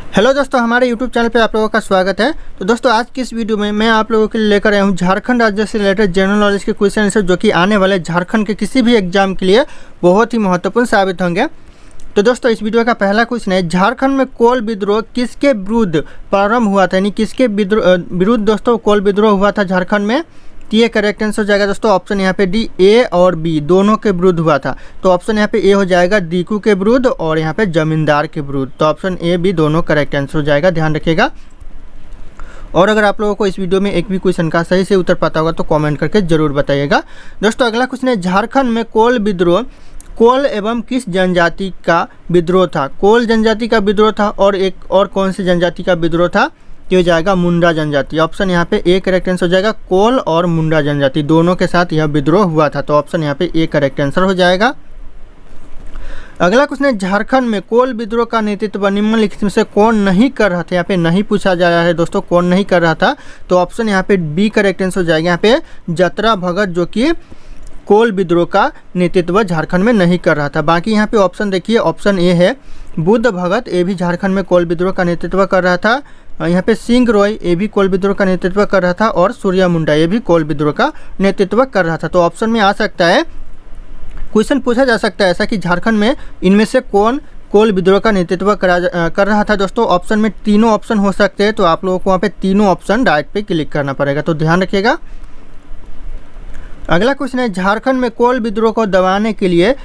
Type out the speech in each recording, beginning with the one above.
Hello दोस्तों, हमारे YouTube channel पे आप लोगों का स्वागत है। तो दोस्तों, आज की इस वीडियो में मैं आप लोगों के लिए लेकर आया हूँ झारखंड राज्य से रिलेटेड जनरल नॉलेज के क्वेश्चन आंसर, जो कि आने वाले झारखंड के किसी भी एग्जाम के लिए बहुत ही महत्वपूर्ण साबित होंगे। तो दोस्तों, इस वीडियो का पहला क्वेश्चन है, झारखंड में कोल विद्रोह किसके विरुद्ध प्रारंभ हुआ था, यानी किसके विरुद्ध दोस्तों कोल विद्रोह हुआ था झारखंड में। तो ये करेक्ट आंसर हो जाएगा दोस्तों ऑप्शन यहाँ पे डी, ए और बी दोनों के विरुद्ध हुआ था। तो ऑप्शन यहाँ पे ए हो जाएगा दीकू के विरुद्ध और यहाँ पे जमींदार के विरुद्ध। तो ऑप्शन ए बी दोनों करेक्ट आंसर हो जाएगा, ध्यान रखिएगा। और अगर आप लोगों को इस वीडियो में एक भी क्वेश्चन का सही से उत्तर पता होगा तो कमेंट करके जरूर बताइएगा। दोस्तों, अगला क्वेश्चन है, झारखंड में कोल विद्रोह कोल एवं किस जनजाति का विद्रोह था। कोल जनजाति का विद्रोह था और एक और कौन सी जनजाति का विद्रोह था। ये हो जाएगा मुंडा जनजाति। ऑप्शन यहाँ पे ए करेक्ट आंसर हो जाएगा, कोल और मुंडा जनजाति दोनों के साथ यह विद्रोह हुआ था। तो ऑप्शन यहाँ पे ए करेक्ट आंसर हो जाएगा। अगला क्वेश्चन है, झारखंड में कोल विद्रोह का नेतृत्व निम्नलिखित में से कौन नहीं कर रहा था। यहाँ पे नहीं पूछा जा रहा है दोस्तों, कौन नहीं कर रहा था। तो ऑप्शन यहाँ पे बी करेक्ट आंसर हो जाएगा। यहाँ पे जतरा भगत जो कि कोल विद्रोह का नेतृत्व झारखंड में नहीं कर रहा था। बाकी यहाँ पे ऑप्शन देखिए, ऑप्शन ए है बुद्ध भगत, ये भी झारखंड में कोल विद्रोह का नेतृत्व कर रहा था। यहाँ पे सिंह रॉय ये भी कोल विद्रोह का नेतृत्व कर रहा था और सूर्या मुंडा ये भी कोल विद्रोह का नेतृत्व कर रहा था। तो ऑप्शन में आ सकता है, क्वेश्चन पूछा जा सकता है ऐसा कि झारखंड में इनमें से कौन कोल विद्रोह का नेतृत्व कर रहा था। दोस्तों, ऑप्शन में तीनों ऑप्शन हो सकते हैं, तो आप लोगों को वहाँ पे तीनों ऑप्शन डायरेक्ट पे क्लिक करना पड़ेगा, तो ध्यान रखिएगा। अगला क्वेश्चन है, झारखंड में कोल विद्रोह को दबाने के लिए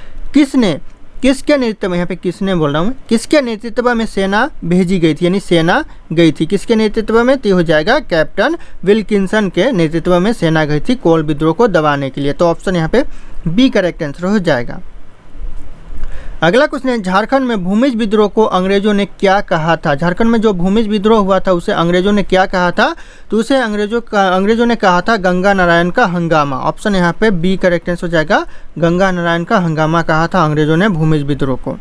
किसके नेतृत्व में, यहाँ पे किसने बोल रहा हूँ, किसके नेतृत्व में सेना भेजी गई थी, यानी सेना गई थी किसके नेतृत्व में। तो हो जाएगा कैप्टन विल्किंसन के नेतृत्व में सेना गई थी कोल विद्रोह को दबाने के लिए। तो ऑप्शन यहाँ पे बी करेक्ट आंसर हो जाएगा। अगला क्वेश्चन है, झारखंड में भूमिज विद्रोह को अंग्रेजों ने क्या कहा था। झारखंड में जो भूमिज विद्रोह हुआ था उसे अंग्रेजों ने क्या कहा था। तो उसे अंग्रेजों ने कहा था गंगा नारायण का हंगामा। ऑप्शन यहाँ पे बी करेक्ट आंसर हो जाएगा, गंगा नारायण का हंगामा कहा था अंग्रेजों ने भूमिज विद्रोह को।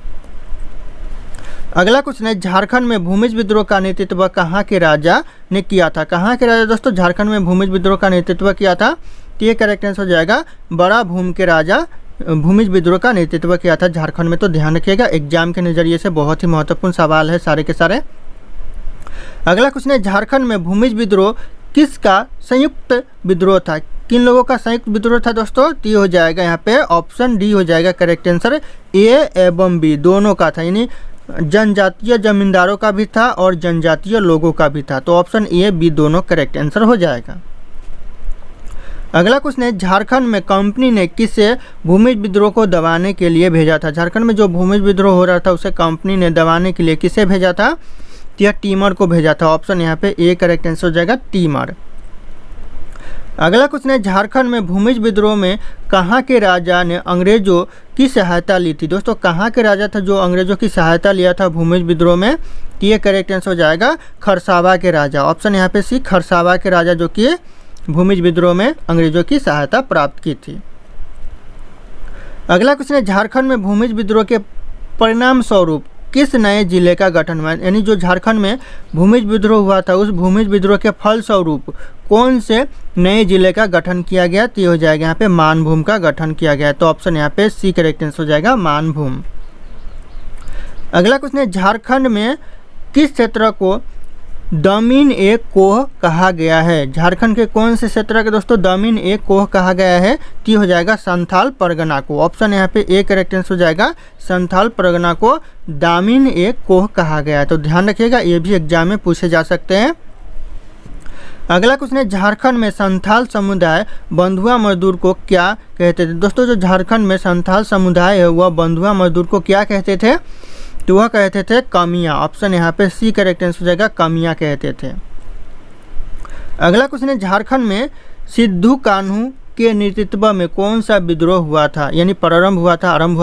अगला क्वेश्चन है, झारखंड में भूमिज विद्रोह का नेतृत्व कहाँ के राजा ने किया था। कहाँ के राजा दोस्तों झारखंड में भूमिज विद्रोह का नेतृत्व किया था। तो ये करेक्ट आंसर हो जाएगा, बड़ा भूम के राजा भूमिज विद्रोह का नेतृत्व किया था झारखंड में। तो ध्यान रखिएगा, एग्जाम के नज़रिए से बहुत ही महत्वपूर्ण सवाल है सारे के सारे। अगला क्वेश्चन है, झारखंड में भूमिज विद्रोह किसका संयुक्त विद्रोह था। किन लोगों का संयुक्त विद्रोह था दोस्तों। तो हो जाएगा यहाँ पे ऑप्शन डी हो जाएगा करेक्ट आंसर, ए एवं बी दोनों का था, यानी जनजातीय जमींदारों का भी था और जनजातीय लोगों का भी था। तो ऑप्शन ए बी दोनों करेक्ट आंसर हो जाएगा। अगला क्वेश्चन है, झारखंड में कंपनी ने किसे भूमिज विद्रोह को दबाने के लिए भेजा था। झारखंड में जो भूमिज विद्रोह हो रहा था उसे कंपनी ने दबाने के लिए किसे भेजा था। तो यह टीमर को भेजा था। ऑप्शन यहाँ पे ए करेक्ट आंसर हो जाएगा, टीमर। अगला क्वेश्चन है, झारखंड में भूमिज विद्रोह में कहाँ के राजा ने अंग्रेजों की सहायता ली थी। दोस्तों, कहाँ के राजा था जो अंग्रेजों की सहायता लिया था भूमिज विद्रोह में। तो ये करेक्ट आंसर हो जाएगा खरसावा के राजा। ऑप्शन यहाँ पे सी, खरसावा के राजा जो कि भूमिज विद्रोह में अंग्रेजों की सहायता प्राप्त की थी। अगला क्वेश्चन है, झारखंड में भूमिज विद्रोह के परिणाम स्वरूप किस नए जिले का गठन हुआ, यानी जो झारखंड में भूमिज विद्रोह हुआ था उस भूमिज विद्रोह के फल स्वरूप कौन से नए जिले का गठन किया गया। तो हो जाएगा यहाँ पे मानभूम का गठन किया गया। तो ऑप्शन यहाँ पे सी करेक्ट आंसर हो जाएगा, मानभूम। अगला क्वेश्चन है, झारखंड में किस क्षेत्र को दमीन ए कोह कहा गया है। झारखंड के कौन से क्षेत्र के दोस्तों दमीन ए कोह कहा गया है। तो हो जाएगा संथाल परगना को। ऑप्शन यहाँ पे ए करेक्ट आंसर हो जाएगा, संथाल परगना को दामिन ए कोह कहा गया है। तो ध्यान रखिएगा, ये भी एग्जाम में पूछे जा सकते हैं। अगला क्वेश्चन है, झारखंड में संथाल समुदाय बंधुआ मजदूर को क्या कहते थे। दोस्तों, जो झारखंड में संथाल समुदाय है वह बंधुआ मजदूर को क्या कहते थे। तो वह कहते थे कमियाँ। ऑप्शन यहाँ पे सी करेक्ट आंसर हो जाएगा, कमियाँ कहते थे। अगला क्वेश्चन है, झारखंड में सिद्धू कान्हू के नेतृत्व में कौन सा विद्रोह हुआ था, यानी आरंभ हुआ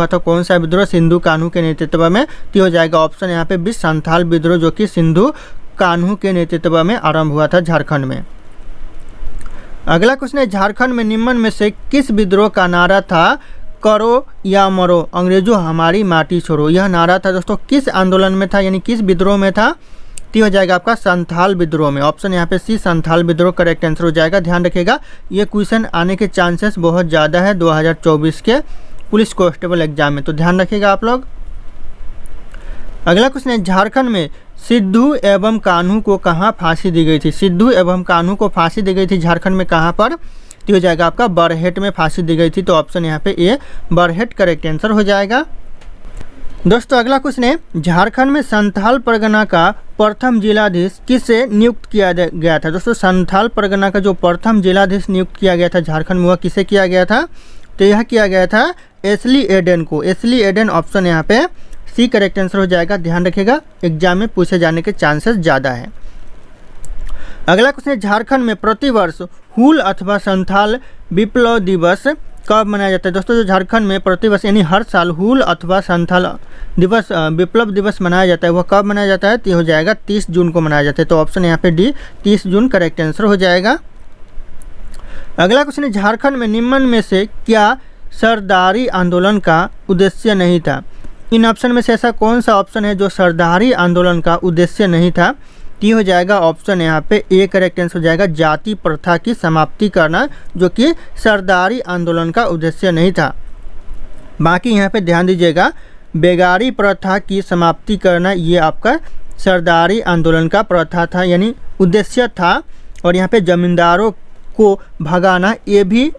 था कौन सा विद्रोह सिद्धू कान्हू के नेतृत्व में। तो हो जाएगा ऑप्शन यहाँ पे भी, संथाल विद्रोह जो कि सिद्धू कान्हू के नेतृत्व में आरंभ हुआ था झारखंड में। अगला क्वेश्चन है, झारखंड में निम्न में से किस विद्रोह का नारा था करो या मरो अंग्रेजों हमारी माटी छोड़ो। यह नारा था दोस्तों किस आंदोलन में था, यानी किस विद्रोह में था। तो हो जाएगा आपका संथाल विद्रोह में। ऑप्शन यहाँ पे सी, संथाल विद्रोह करेक्ट आंसर हो जाएगा। ध्यान रखिएगा, ये क्वेश्चन आने के चांसेस बहुत ज़्यादा है 2024 के पुलिस कांस्टेबल एग्जाम में, तो ध्यान रखिएगा आप लोग। अगला क्वेश्चन है, झारखंड में सिद्धू एवं कान्हू को कहाँ फांसी दी गई थी? सिद्धू एवं कान्हू को फांसी दी गई थी झारखंड में, कहाँ पर? तो हो जाएगा आपका बरहेट में फांसी दी गई थी। तो ऑप्शन यहाँ पे ए बरहेट करेक्ट आंसर हो जाएगा। दोस्तों अगला क्वेश्चन है, झारखंड में संथाल परगना का प्रथम जिलाधीश किसे नियुक्त किया गया था? दोस्तों संथाल परगना का जो प्रथम जिलाधीश नियुक्त किया गया था झारखंड में, वह किसे किया गया था? तो यह किया गया था एसली एडेन को। एसली एडेन ऑप्शन यहाँ पे सी करेक्ट आंसर हो जाएगा। ध्यान रखिएगा, एग्जाम में पूछे जाने के चांसेस ज़्यादा है। अगला क्वेश्चन है, झारखंड में प्रतिवर्ष हूल अथवा संथाल विप्लव दिवस कब मनाया जाता है? दोस्तों जो झारखंड में प्रतिवर्ष यानी हर साल हूल अथवा संथाल दिवस विप्लव दिवस मनाया जाता है, वह कब मनाया जाता है? तो हो जाएगा 30 जून को मनाया जाता है। तो ऑप्शन यहाँ पे डी 30 जून करेक्ट आंसर हो जाएगा। अगला क्वेश्चन है, झारखंड में निम्न में से क्या सरदारी आंदोलन का उद्देश्य नहीं था? इन ऑप्शन में से ऐसा कौन सा ऑप्शन है जो सरदारी आंदोलन का उद्देश्य नहीं था? ये हो जाएगा ऑप्शन यहाँ पे ए करेक्ट आंसर हो जाएगा, जाति प्रथा की समाप्ति करना, जो कि सरदारी आंदोलन का उद्देश्य नहीं था। बाकी यहाँ पे ध्यान दीजिएगा, बेगारी प्रथा की समाप्ति करना ये आपका सरदारी आंदोलन का प्रथा था यानी उद्देश्य था, और यहाँ पे जमींदारों को भगाना ये भी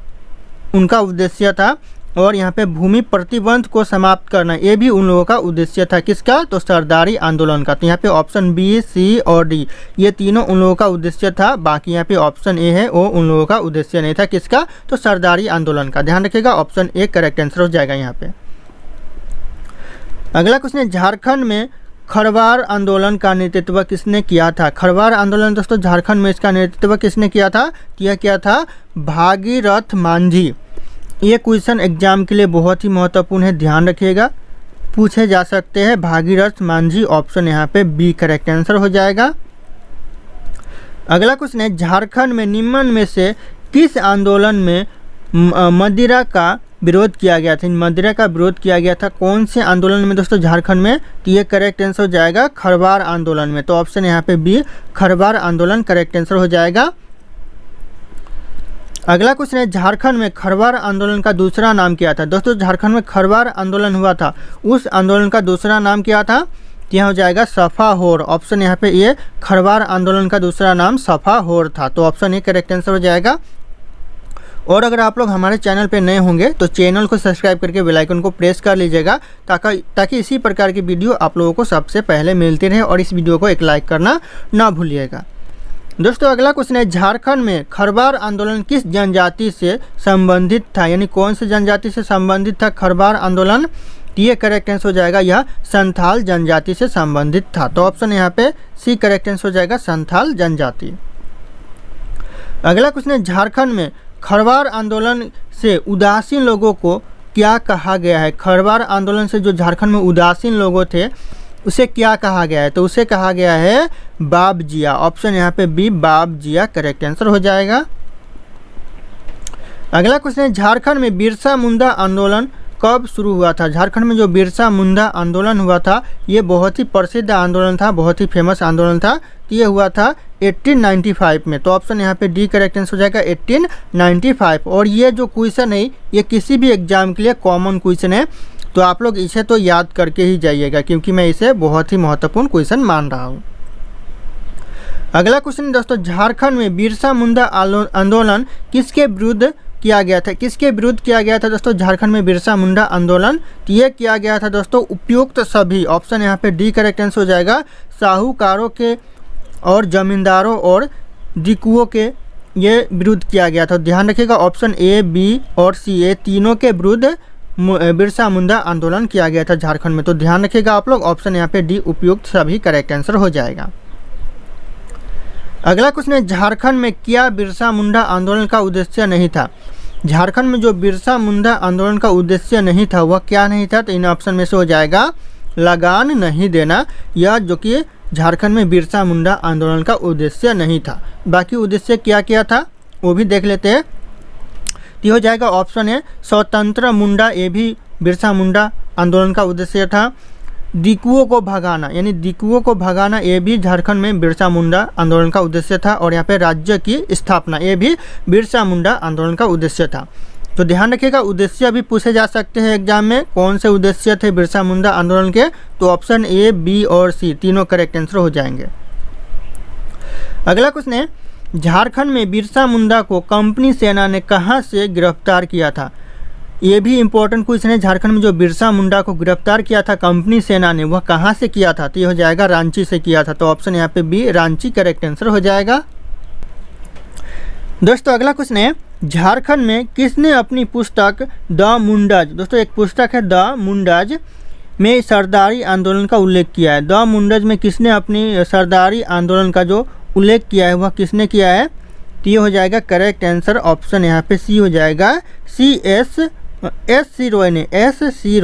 उनका उद्देश्य था, और यहाँ पे भूमि प्रतिबंध को समाप्त करना ये भी उन लोगों का उद्देश्य था। किसका? तो सरदारी आंदोलन का। तो यहाँ पे ऑप्शन बी, सी और डी ये तीनों उन लोगों का उद्देश्य था। बाकी यहाँ पे ऑप्शन ए है वो उन लोगों का उद्देश्य नहीं था। किसका? तो सरदारी आंदोलन का। ध्यान रखिएगा, ऑप्शन ए करेक्ट आंसर हो जाएगा यहाँ पे। अगला क्वेश्चन है, झारखंड में खरवार आंदोलन का नेतृत्व किसने किया था? खरवार आंदोलन दोस्तों झारखंड में इसका नेतृत्व किसने किया था? यह किया था भागीरथ मांझी। ये क्वेश्चन एग्जाम के लिए बहुत ही महत्वपूर्ण है, ध्यान रखिएगा, पूछे जा सकते हैं। भागीरथ मांझी ऑप्शन यहाँ पे बी करेक्ट आंसर हो जाएगा। अगला क्वेश्चन है, झारखंड में निम्न में से किस आंदोलन में मदिरा का विरोध किया गया था? मदिरा का विरोध किया गया था कौन से आंदोलन में दोस्तों झारखंड में? तो ये करेक्ट आंसर हो जाएगा खरवार आंदोलन में। तो ऑप्शन यहाँ पे बी खरवार आंदोलन करेक्ट आंसर हो जाएगा। अगला क्वेश्चन है, झारखंड में खरवार आंदोलन का दूसरा नाम क्या था? दोस्तों झारखंड में खरवार आंदोलन हुआ था, उस आंदोलन का दूसरा नाम क्या था? यह हो जाएगा सफा होर। ऑप्शन यहाँ पे ये खरवार आंदोलन का दूसरा नाम सफा होर था। तो ऑप्शन ए करेक्ट आंसर हो जाएगा। और अगर आप लोग हमारे चैनल पे नए होंगे तो चैनल को सब्सक्राइब करके बेल आइकन को प्रेस कर लीजिएगा, ताकि इसी प्रकार की वीडियो आप लोगों को सबसे पहले मिलती रहे, और इस वीडियो को एक लाइक करना ना भूलिएगा। दोस्तों अगला क्वेश्चन है, झारखंड में खरवार आंदोलन किस जनजाति से संबंधित था? यानी कौन से जनजाति से संबंधित था खरवार आंदोलन? ये करेक्ट आंसर हो जाएगा, यह संथाल जनजाति से संबंधित था। तो ऑप्शन यहाँ पे सी करेक्ट आंसर हो जाएगा, संथाल जनजाति। अगला क्वेश्चन है, झारखंड में खरवार आंदोलन से उदासीन लोगों को क्या कहा गया है? खरवार आंदोलन से जो झारखंड में उदासीन लोगों थे उसे क्या कहा गया है? तो उसे कहा गया है बाबजिया। ऑप्शन यहाँ पे बी बाबजिया करेक्ट आंसर हो जाएगा। अगला क्वेश्चन है, झारखंड में बिरसा मुंडा आंदोलन कब शुरू हुआ था? झारखंड में जो बिरसा मुंडा आंदोलन हुआ था ये बहुत ही प्रसिद्ध आंदोलन था, बहुत ही फेमस आंदोलन था। तो ये हुआ था 1895 में। तो ऑप्शन यहाँ पे डी करेक्ट आंसर हो जाएगा 1895। और ये जो क्वेश्चन है ये किसी भी एग्जाम के लिए कॉमन क्वेश्चन है, तो आप लोग इसे तो याद करके ही जाइएगा, क्योंकि मैं इसे बहुत ही महत्वपूर्ण क्वेश्चन मान रहा हूँ। अगला क्वेश्चन दोस्तों, झारखंड में बिरसा मुंडा आंदोलन किसके विरुद्ध किया गया था? किसके विरुद्ध किया गया था दोस्तों झारखंड में बिरसा मुंडा आंदोलन? तो ये किया गया था दोस्तों उपयुक्त सभी। ऑप्शन यहाँ पे डी करेक्ट आंसर हो जाएगा, साहूकारों के और जमींदारों और डिकुओं के ये विरुद्ध किया गया था। ध्यान रखिएगा, ऑप्शन ए, बी और सी ये तीनों के विरुद्ध बिरसा मुंडा आंदोलन किया गया था झारखंड में। तो ध्यान रखिएगा आप लोग, ऑप्शन यहाँ पे डी उपयुक्त सभी करेक्ट आंसर हो जाएगा। अगला क्वेश्चन है, झारखंड में क्या बिरसा मुंडा आंदोलन का उद्देश्य नहीं था? झारखंड में जो बिरसा मुंडा आंदोलन का उद्देश्य नहीं था वह क्या नहीं था? तो इन ऑप्शन में से हो जाएगा लगान नहीं देना, यह जो कि झारखंड में बिरसा मुंडा आंदोलन का उद्देश्य नहीं था। बाकी उद्देश्य क्या क्या था वो भी देख लेते हैं। तो हो जाएगा ऑप्शन है स्वतंत्र मुंडा, ये भी बिरसा मुंडा आंदोलन का उद्देश्य था। डिकुओं को भगाना, यानी डिकुओं को भगाना ये भी झारखंड में बिरसा मुंडा आंदोलन का उद्देश्य था। और यहाँ पे राज्य की स्थापना ये भी बिरसा मुंडा आंदोलन का उद्देश्य था। तो ध्यान रखिएगा, उद्देश्य भी पूछे जा सकते हैं एग्जाम में। कौन से उद्देश्य थे बिरसा मुंडा आंदोलन के? तो ऑप्शन ए, बी और सी तीनों करेक्ट आंसर हो जाएंगे। अगला क्वेश्चन है, झारखंड में बिरसा मुंडा को कंपनी सेना ने कहां से गिरफ्तार किया था? ये भी इंपॉर्टेंट क्वेश्चन है। झारखंड में जो बिरसा मुंडा को गिरफ्तार किया था कंपनी सेना ने, वह कहां से किया था? तो ये हो जाएगा रांची से किया था। तो ऑप्शन यहाँ पे बी, रांची करेक्ट आंसर हो जाएगा। दोस्तों अगला क्वेश्चन है, झारखंड में किसने अपनी पुस्तक द मुंडाज, दोस्तों एक पुस्तक है द मुंडाज में सरदारी आंदोलन का उल्लेख किया है। द मुंडाज में किसने अपनी सरदारी आंदोलन का जो उल्लेख किया है वह किसने किया है? तो ये हो जाएगा करेक्ट आंसर, ऑप्शन यहाँ पे सी हो जाएगा, एस सी रॉय ने, एस सी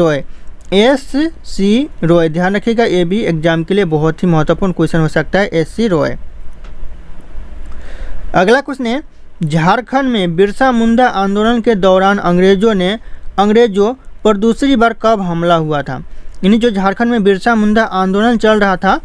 रॉय। ध्यान रखिएगा, ये भी एग्जाम के लिए बहुत ही महत्वपूर्ण क्वेश्चन हो सकता है, एस सी रॉय। अगला क्वेश्चन है, झारखंड में बिरसा मुंडा आंदोलन के दौरान अंग्रेजों पर दूसरी बार कब हमला हुआ था? यानी जो झारखंड में बिरसा मुंडा आंदोलन चल रहा था,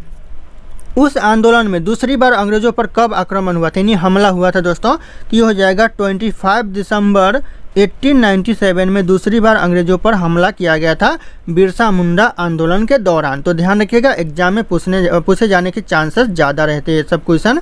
उस आंदोलन में दूसरी बार अंग्रेजों पर कब आक्रमण हुआ था, यानी हमला हुआ था दोस्तों? तो ये हो जाएगा 25 दिसंबर 1897 में दूसरी बार अंग्रेजों पर हमला किया गया था बिरसा मुंडा आंदोलन के दौरान। तो ध्यान रखिएगा, एग्जाम में पूछे जाने के चांसेस ज़्यादा रहते हैं सब क्वेश्चन।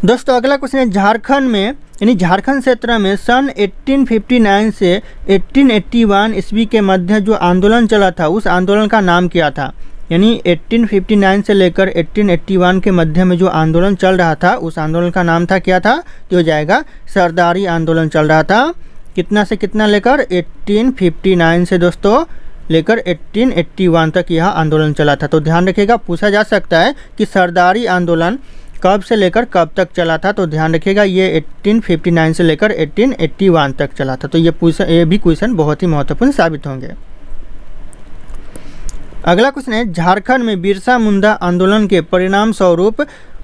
दोस्तों अगला क्वेश्चन है, झारखंड में यानी झारखंड क्षेत्र में सन 1859 से 1881 ईस्वी के मध्य जो आंदोलन चला था, उस आंदोलन का नाम क्या था? यानी 1859 से लेकर 1881 के मध्य में जो आंदोलन चल रहा था, उस आंदोलन का नाम था क्या था? तो हो जाएगा सरदारी आंदोलन चल रहा था। कितना से कितना लेकर? 1859 से दोस्तों लेकर 1881 तक यह आंदोलन चला था। तो ध्यान रखिएगा, पूछा जा सकता है कि सरदारी आंदोलन कब से लेकर कब तक चला था? तो ध्यान रखिएगा, ये 1859 से लेकर 1881 तक चला था। तो ये भी क्वेश्चन बहुत ही महत्वपूर्ण साबित होंगे। अगला क्वेश्चन है, झारखंड में बिरसा मुंडा आंदोलन के परिणाम स्वरूप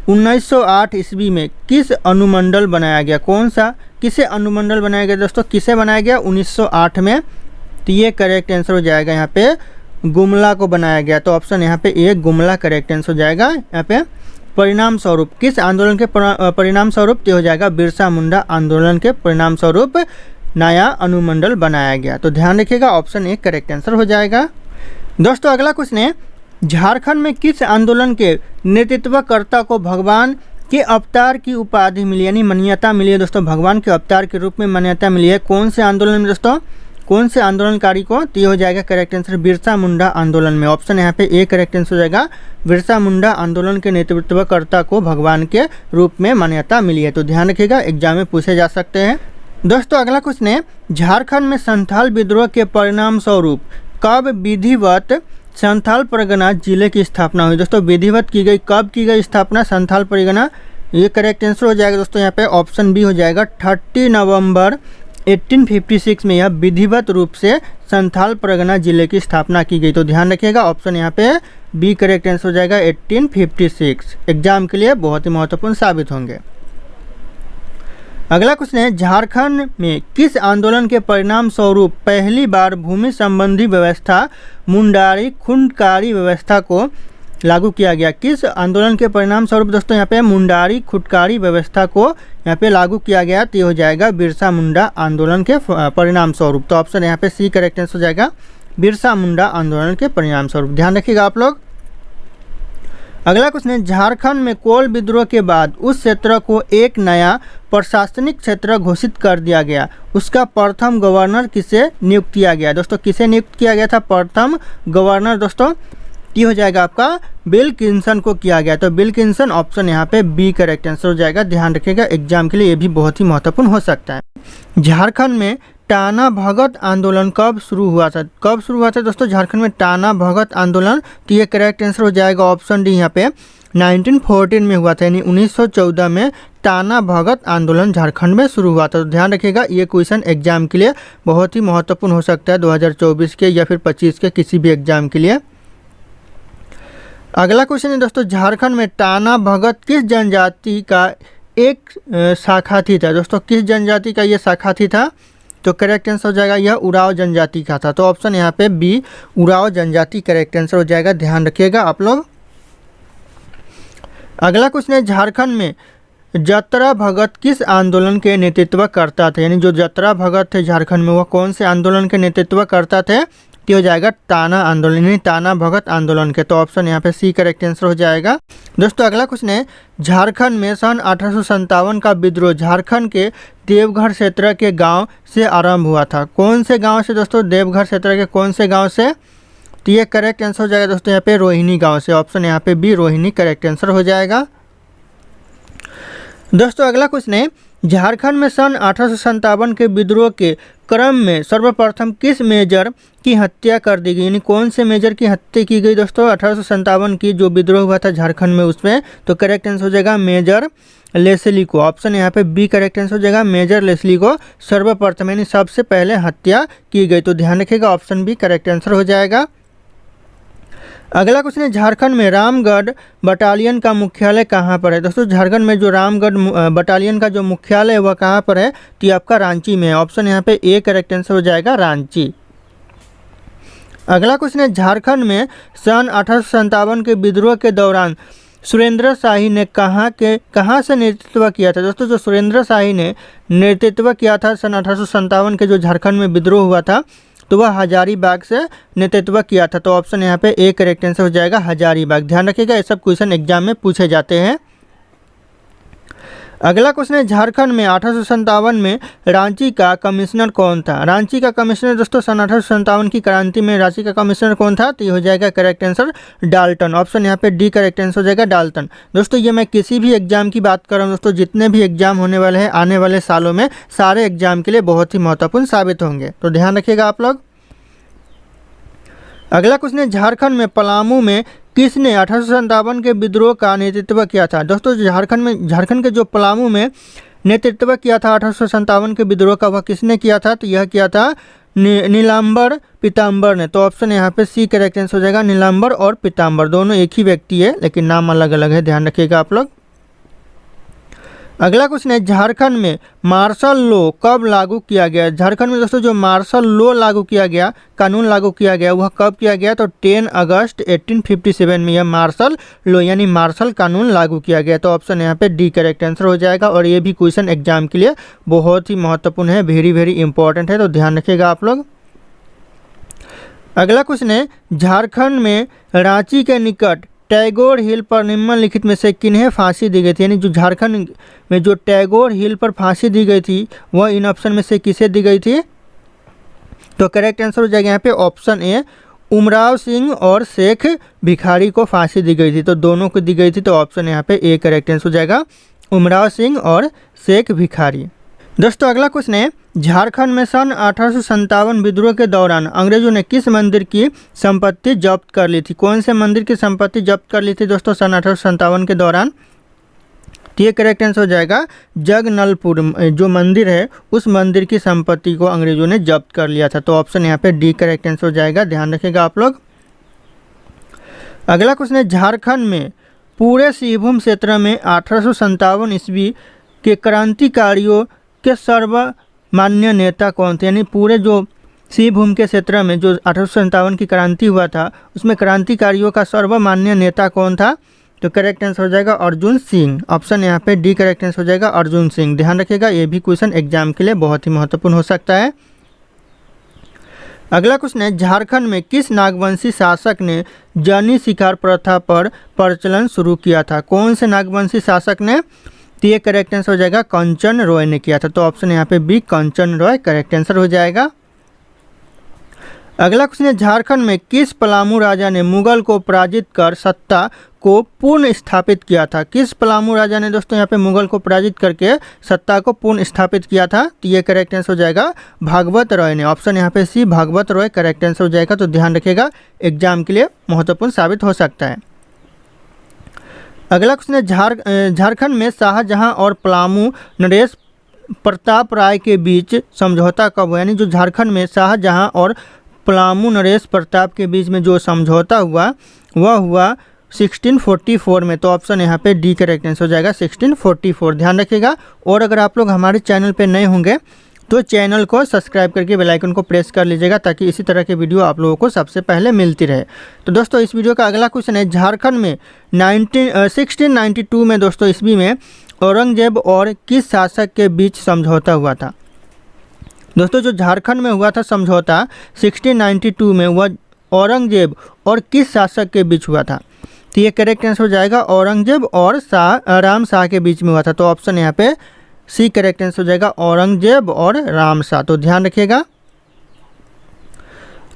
1908 ईस्वी में किस अनुमंडल बनाया गया? कौन सा, किसे अनुमंडल बनाया गया दोस्तों? किसे बनाया गया 1908 में? तो ये करेक्ट आंसर हो जाएगा यहाँ पे गुमला को बनाया गया। तो ऑप्शन यहाँ पे ए, गुमला करेक्ट आंसर हो जाएगा। यहाँ पे परिणाम स्वरूप, किस आंदोलन के परिणाम स्वरूप? तो हो जाएगा बिरसा मुंडा आंदोलन के परिणाम स्वरूप नया अनुमंडल बनाया गया। तो ध्यान रखिएगा, ऑप्शन ए करेक्ट आंसर हो जाएगा। दोस्तों अगला क्वेश्चन है, झारखंड में किस आंदोलन के नेतृत्वकर्ता को भगवान के अवतार की उपाधि मिली, यानी मान्यता मिली है दोस्तों? भगवान के अवतार के रूप में मान्यता मिली है। कौन से आंदोलन में दोस्तों? कौन से आंदोलनकारी को? तो ये हो जाएगा करेक्ट आंसर बिरसा मुंडा आंदोलन में। ऑप्शन यहाँ पे ए करेक्ट आंसर हो जाएगा, बिरसा मुंडा आंदोलन के नेतृत्वकर्ता को भगवान के रूप में मान्यता मिली है। तो ध्यान रखिएगा, एग्जाम में पूछे जा सकते हैं। दोस्तों अगला क्वेश्चन है, झारखंड में संथाल विद्रोह के परिणाम स्वरूप कब विधिवत संथाल परगना जिले की स्थापना हुई? दोस्तों विधिवत की गई, कब की गई स्थापना संथाल परगना? ये करेक्ट आंसर हो जाएगा दोस्तों, यहाँ पे ऑप्शन बी हो जाएगा, 30 नवंबर 1856 में यह विधिवत रूप से संथाल परगना जिले की स्थापना की गई। तो ध्यान रखिएगा, ऑप्शन यहाँ पे बी करेक्ट आंसर हो जाएगा 1856। एग्जाम के लिए बहुत ही महत्वपूर्ण साबित होंगे। अगला क्वेश्चन है, झारखंड में किस आंदोलन के परिणाम स्वरूप पहली बार भूमि संबंधी व्यवस्था मुंडारी खुंडकारी व्यवस्था को लागू किया गया? किस आंदोलन के परिणाम स्वरूप दोस्तों यहाँ पे मुंडारी खुटकारी व्यवस्था को यहाँ पे लागू किया गया? तो हो जाएगा बिरसा मुंडा आंदोलन के परिणाम स्वरूप। तो ऑप्शन यहाँ पे सी करेक्ट आंसर हो जाएगा, बिरसा मुंडा आंदोलन के परिणाम स्वरूप। ध्यान रखिएगा आप लोग। अगला क्वेश्चन है, झारखंड में कोल विद्रोह के बाद उस क्षेत्र को एक नया प्रशासनिक क्षेत्र घोषित कर दिया गया, उसका प्रथम गवर्नर किसे नियुक्त किया गया? दोस्तों किसे नियुक्त किया गया था प्रथम गवर्नर? दोस्तों ये हो जाएगा आपका विल्किंसन को किया गया। तो विल्किंसन, ऑप्शन यहाँ पे बी करेक्ट आंसर हो जाएगा। ध्यान रखिएगा, एग्जाम के लिए ये भी बहुत ही महत्वपूर्ण हो सकता है। झारखंड में टाना भगत आंदोलन कब शुरू हुआ था? कब शुरू हुआ था दोस्तों झारखंड में टाना भगत आंदोलन? तो ये करेक्ट आंसर हो जाएगा ऑप्शन डी, यहाँ पे 1914 में हुआ था, यानी 1914 में टाना भगत आंदोलन झारखंड में शुरू हुआ था। तो ध्यान रखिएगा, ये क्वेश्चन एग्जाम के लिए बहुत ही महत्वपूर्ण हो सकता है 2024 के या फिर 25 के किसी भी एग्जाम के लिए। अगला क्वेश्चन है दोस्तों, झारखंड में टाना भगत किस जनजाति का एक शाखा थी था? दोस्तों किस जनजाति का ये शाखा थी था? तो करेक्ट आंसर हो जाएगा यह उराव जनजाति का था। तो ऑप्शन यहाँ पे बी, उराव जनजाति करेक्ट आंसर हो जाएगा। ध्यान रखिएगा आप लोग। अगला क्वेश्चन है, झारखंड में जतरा भगत किस आंदोलन के नेतृत्व करता था, यानी जो जतरा भगत थे झारखंड में वह कौन से आंदोलन के नेतृत्व करता थे, तो हो जाएगा ताना आंदोलन, यानी ताना भगत आंदोलन के। तो ऑप्शन यहाँ पे सी करेक्ट आंसर हो जाएगा। दोस्तों अगला क्वेश्चन है, झारखंड में सन 1857 का विद्रोह झारखंड के देवघर क्षेत्र के गांव से आरंभ हुआ था। कौन से गांव से दोस्तों, देवघर क्षेत्र के कौन से गांव से, तो ये करेक्ट आंसर हो जाएगा दोस्तों यहाँ पे रोहिणी गांव से। ऑप्शन यहाँ पे बी रोहिणी करेक्ट आंसर हो जाएगा। दोस्तों अगला क्वेश्चन है, झारखंड में सन 1857 के विद्रोह के क्रम में सर्वप्रथम किस मेजर की हत्या कर दी गई, यानी कौन से मेजर की हत्या की गई दोस्तों 1857 की जो विद्रोह हुआ था झारखंड में उसमें, तो करेक्ट आंसर हो जाएगा मेजर लेस्ली को। ऑप्शन यहाँ पे बी करेक्ट आंसर हो जाएगा, मेजर लेस्ली को सर्वप्रथम यानी सबसे पहले हत्या की गई। तो ध्यान रखिएगा ऑप्शन बी करेक्ट आंसर हो जाएगा। अगला क्वेश्चन है, झारखंड में रामगढ़ बटालियन का मुख्यालय कहाँ पर है। दोस्तों झारखंड में जो रामगढ़ बटालियन का जो मुख्यालय है वह कहाँ पर है, तो ये आपका रांची में है। ऑप्शन यहाँ पे ए करेक्ट आंसर हो जाएगा रांची। अगला क्वेश्चन है, झारखंड में सन 1857 के विद्रोह के दौरान सुरेंद्र शाही ने कहाँ से नेतृत्व किया था। दोस्तों जो सुरेंद्र शाही ने नेतृत्व किया था सन 1857 के जो झारखंड में विद्रोह हुआ था, तो वह हजारीबाग से नेतृत्व किया था। तो ऑप्शन यहाँ पे ए करेक्ट आंसर हो जाएगा हजारीबाग। ध्यान रखिएगा ये सब क्वेश्चन एग्जाम में पूछे जाते हैं। अगला क्वेश्चन है, झारखंड में 1857 में रांची का कमिश्नर कौन था। रांची का कमिश्नर दोस्तों सन 1857 की क्रांति में रांची का कमिश्नर कौन था, तो ये हो जाएगा करेक्ट आंसर डाल्टन। ऑप्शन यहाँ पे डी करेक्ट आंसर हो जाएगा डाल्टन। दोस्तों ये मैं किसी भी एग्जाम की बात कर रहा हूँ दोस्तों, जितने भी एग्जाम होने वाले हैं आने वाले सालों में सारे एग्जाम के लिए बहुत ही महत्वपूर्ण साबित होंगे, तो ध्यान रखिएगा आप लोग। अगला क्वेश्चन है, झारखंड में पलामू में किसने 1857 के विद्रोह का नेतृत्व किया था। दोस्तों झारखंड के जो पलामू में नेतृत्व किया था 1857 के विद्रोह का, वह किसने किया था, तो यह किया था नीलांबर पीताम्बर ने। तो ऑप्शन यहाँ पे सी करेक्ट आंसर हो जाएगा, नीलांबर और पीताम्बर दोनों एक ही व्यक्ति है लेकिन नाम अलग अलग है, ध्यान रखिएगा आप लोग। अगला क्वेश्चन है, झारखंड में मार्शल लॉ कब लागू किया गया। झारखंड में दोस्तों जो मार्शल लॉ लागू किया गया, कानून लागू किया गया, वह कब किया गया, तो 10 अगस्त 1857 में यह मार्शल लॉ यानी मार्शल कानून लागू किया गया। तो ऑप्शन यहाँ पे डी करेक्ट आंसर हो जाएगा। और ये भी क्वेश्चन एग्जाम के लिए बहुत ही महत्वपूर्ण है, वेरी वेरी इंपॉर्टेंट है, तो ध्यान रखिएगा आप लोग। अगला क्वेश्चन है, झारखंड में रांची के निकट टैगोर हिल पर निम्नलिखित में से किन्हें फांसी दी गई थी, यानी जो झारखंड में जो टैगोर हिल पर फांसी दी गई थी वह इन ऑप्शन में से किसे दी गई थी, तो करेक्ट आंसर हो जाएगा यहाँ पे ऑप्शन ए उमराव सिंह और शेख भिखारी को फांसी दी गई थी। तो दोनों को दी गई थी, तो ऑप्शन यहाँ पे ए करेक्ट आंसर हो जाएगा उमराव सिंह और शेख भिखारी। दोस्तों अगला क्वेश्चन है, झारखंड में सन 1857 विद्रोह के दौरान अंग्रेजों ने किस मंदिर की संपत्ति जब्त कर ली थी। कौन से मंदिर की संपत्ति जब्त कर ली थी दोस्तों सन 1857 के दौरान, तो ये करेक्ट आंसर हो जाएगा जगनलपुर जो मंदिर है उस मंदिर की संपत्ति को अंग्रेजों ने जब्त कर लिया था। तो ऑप्शन यहाँ पे डी करेक्ट आंसर हो जाएगा, ध्यान रखिएगा आप लोग। अगला क्वेश्चन है, झारखंड में पूरे सिंहभूम क्षेत्र में 1857 ईस्वी के क्रांतिकारियों के सर्वमान्य नेता कौन थे, यानी पूरे जो सिंहभूम के क्षेत्र में जो 1857 की क्रांति हुआ था उसमें क्रांतिकारियों का सर्वमान्य नेता कौन था, तो करेक्ट आंसर हो जाएगा अर्जुन सिंह। ऑप्शन यहाँ पे डी करेक्ट आंसर हो जाएगा अर्जुन सिंह। ध्यान रखिएगा ये भी क्वेश्चन एग्जाम के लिए बहुत ही महत्वपूर्ण हो सकता है। अगला क्वेश्चन है, झारखंड में किस नागवंशी शासक ने जनी शिकार प्रथा पर प्रचलन शुरू किया था। कौन से नागवंशी शासक ने, तो ये करेक्ट आंसर हो जाएगा कंचन रॉय ने किया था। तो ऑप्शन यहाँ पे बी कंचन रॉय करेक्ट आंसर हो जाएगा। अगला क्वेश्चन है, झारखंड में किस पलामू राजा ने मुगल को पराजित कर सत्ता को पुनः स्थापित किया था। किस पलामू राजा ने दोस्तों यहाँ पे मुगल को पराजित करके सत्ता को पुनः स्थापित किया था, तो ये करेक्ट आंसर हो जाएगा भागवत रॉय ने। ऑप्शन यहाँ पे सी भागवत रॉय करेक्ट आंसर हो जाएगा। तो ध्यान रखिएगा एग्जाम के लिए महत्वपूर्ण साबित हो सकता है। अगला क्वेश्चन है, झारखंड में शाहजहां और पलामू नरेश प्रताप राय के बीच समझौता कब हुआ, यानी जो झारखंड में शाहजहां और पलामू नरेश प्रताप के बीच में जो समझौता हुआ वह हुआ 1644 में। तो ऑप्शन यहाँ पे डी करेक्ट आंसर हो जाएगा 1644। ध्यान रखिएगा। और अगर आप लोग हमारे चैनल पे नए होंगे तो चैनल को सब्सक्राइब करके बेल आइकन को प्रेस कर लीजिएगा ताकि इसी तरह के वीडियो आप लोगों को सबसे पहले मिलती रहे। तो दोस्तों इस वीडियो का अगला क्वेश्चन है, झारखंड में 1692 में दोस्तों ईस्वी में औरंगजेब और किस शासक के बीच समझौता हुआ था? दोस्तों जो झारखंड में हुआ था समझौता 1692 में, हुआ औरंगजेब और किस शासक के बीच हुआ था? तो ये करेक्ट आंसर हो जाएगा औरंगजेब और राम शाह के बीच में हुआ था। तो ऑप्शन यहाँ पे सी करेक्ट आंसर हो जाएगा, औरंगजेब और राम शाह। तो ध्यान रखिएगा।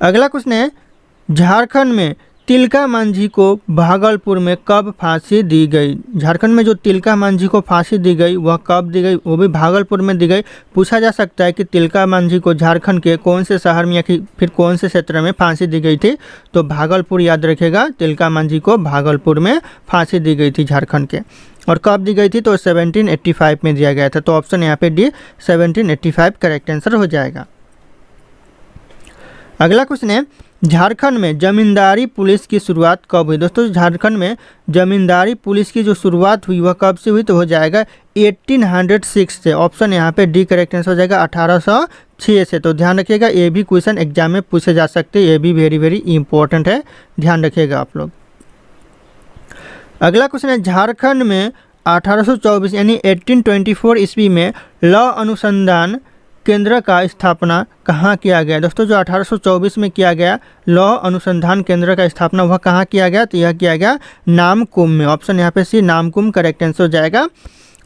अगला क्वेश्चन है, झारखंड में तिलका मांझी को भागलपुर में कब फांसी दी गई? झारखंड में जो तिलका मांझी को फांसी दी गई वह कब दी गई? वो भी भागलपुर में दी गई। पूछा जा सकता है कि तिलका मांझी को झारखंड के कौन से शहर में या फिर कौन से क्षेत्र में फांसी दी गई थी? तो भागलपुर याद रखेगा, तिलका मांझी को भागलपुर में फांसी दी गई थी झारखंड के। और कब दी गई थी? तो 1785 में दिया गया था। तो ऑप्शन यहाँ पे डी 1785 करेक्ट आंसर हो जाएगा। अगला क्वेश्चन है, झारखंड में जमींदारी पुलिस की शुरुआत कब हुई? दोस्तों झारखंड में जमींदारी पुलिस की जो शुरुआत हुई वह कब से हुई? तो हो जाएगा 1806 से। ऑप्शन यहाँ पे डी करेक्ट आंसर हो जाएगा 1806 से। तो ध्यान रखिएगा, ये भी क्वेश्चन एग्जाम में पूछे जा सकते हैं, ये भी वेरी वेरी इंपॉर्टेंट है, ध्यान रखिएगा आप लोग। अगला क्वेश्चन है, झारखंड में 1824 यानी 1824 ईस्वी में लॉ अनुसंधान केंद्र का स्थापना कहाँ किया गया? दोस्तों जो 1824 में किया गया लॉ अनुसंधान केंद्र का स्थापना वह कहाँ किया गया? तो यह किया गया नामकुम में। ऑप्शन यहाँ पे सी नामकुम करेक्ट आंसर हो जाएगा।